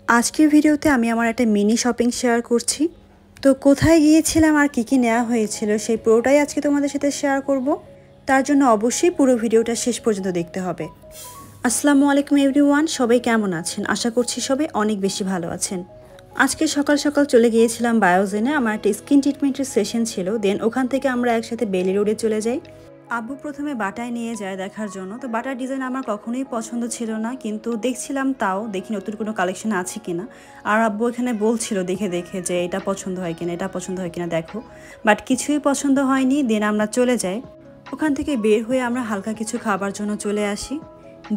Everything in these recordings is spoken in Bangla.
আজকের ভিডিওতে আমি আমার একটা মিনি শপিং শেয়ার করছি। তো কোথায় গিয়েছিলাম আর কি নেওয়া হয়েছিল সেই পুরোটাই আজকে তোমাদের সাথে শেয়ার করব। তার জন্য অবশ্যই পুরো ভিডিওটা শেষ পর্যন্ত দেখতে হবে। আসসালামু আলাইকুম এভরিওয়ান, সবাই কেমন আছেন? আশা করছি সবাই অনেক বেশি ভালো আছেন। আজকে সকাল সকাল চলে গিয়েছিলাম বায়োজেনে, আমার একটা স্কিন ট্রিটমেন্টের সেশন ছিল। দেন ওখান থেকে আমরা একসাথে বেলি রোডে চলে যাই। আব্বু প্রথমে বাটায় নিয়ে যায় দেখার জন্য। তো বাটার ডিজাইন আমার কখনোই পছন্দ ছিল না, কিন্তু দেখছিলাম, তাও দেখি নতুন কোনো কালেকশন আছে কিনা। আর আব্বু এখানে বলছিল দেখে দেখে যে এটা পছন্দ হয় কিনা, এটা পছন্দ হয় কিনা দেখো। বাট কিছুই পছন্দ হয়নি। দেন আমরা চলে যাই। ওখান থেকে বের হয়ে আমরা হালকা কিছু খাবার জন্য চলে আসি।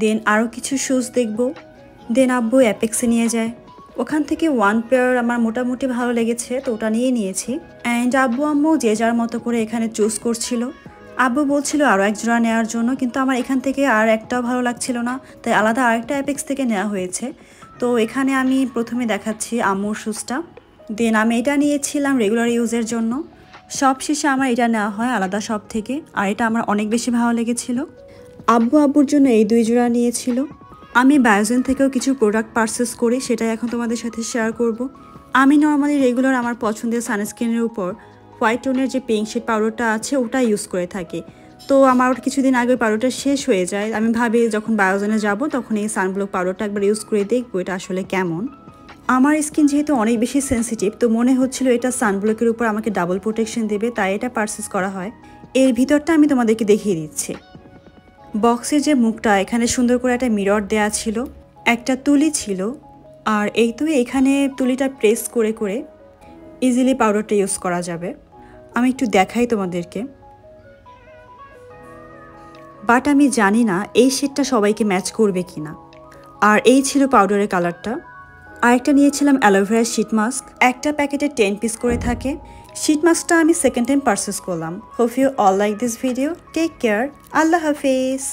দেন আরও কিছু শুজ দেখব। দেন আব্বু অ্যাপেক্সে নিয়ে যায়। ওখান থেকে ওয়ান পেয়ার আমার মোটামুটি ভালো লেগেছে, তো ওটা নিয়ে নিয়েছি। অ্যান্ড আব্বু আম্মু যে যার মতো করে এখানে চুজ করছিল। আব্বু বলছিল আরও এক জোড়া নেওয়ার জন্য, কিন্তু আমার এখান থেকে আর একটাও ভালো লাগছিল না, তাই আলাদা আরেকটা অ্যাপেক্স থেকে নেওয়া হয়েছে। তো এখানে আমি প্রথমে দেখাচ্ছি আম্মুর শুজটা। দেন আমি এটা নিয়েছিলাম রেগুলার ইউজের জন্য। সব শেষে আমার এটা নেওয়া হয় আলাদা শপ থেকে, আর এটা আমার অনেক বেশি ভালো লেগেছিল। আব্বুর জন্য এই দুই জোড়া নিয়েছিল। আমি বায়োজেন থেকেও কিছু প্রোডাক্ট পারচেস করি, সেটাই এখন তোমাদের সাথে শেয়ার করব। আমি নর্মালি রেগুলার আমার পছন্দের সানস্ক্রিনের উপর হোয়াইট টোনের যে পিঙ্ক শেড পাউডারটা আছে ওটা ইউজ করে থাকি। তো আমার কিছুদিন আগে পাউডারটা শেষ হয়ে যায়। আমি ভাবি যখন বায়োজেনে যাব তখন এই সানব্লক পাউডারটা একবার ইউজ করে দেখবো এটা আসলে কেমন। আমার স্কিন যেহেতু অনেক বেশি সেন্সিটিভ, তো মনে হচ্ছিল এটা সানব্লকের উপর আমাকে ডাবল প্রোটেকশন দেবে, তাই এটা পারচেস করা হয়। এর ভিতরটা আমি তোমাদেরকে দেখিয়ে দিচ্ছি। বক্সের যে মুখটা, এখানে সুন্দর করে একটা মিরর দেয়া ছিল, একটা তুলি ছিল। আর এই তো এখানে তুলিটা প্রেস করে করে ইজিলি পাউডারটা ইউজ করা যাবে। আমি একটু দেখাই তোমাদেরকে। বাট আমি জানি না এই শেডটা সবাইকে ম্যাচ করবে কিনা। আর এই ছিল পাউডারের কালারটা। আরেকটা নিয়েছিলাম অ্যালোভেরা শিট মাস্ক, একটা প্যাকেটে 10 পিস করে থাকে। শিট মাস্কটা আমি সেকেন্ড টাইম পারচেস করলাম। Hope you all like this video. Take care. আল্লাহ হাফিজ।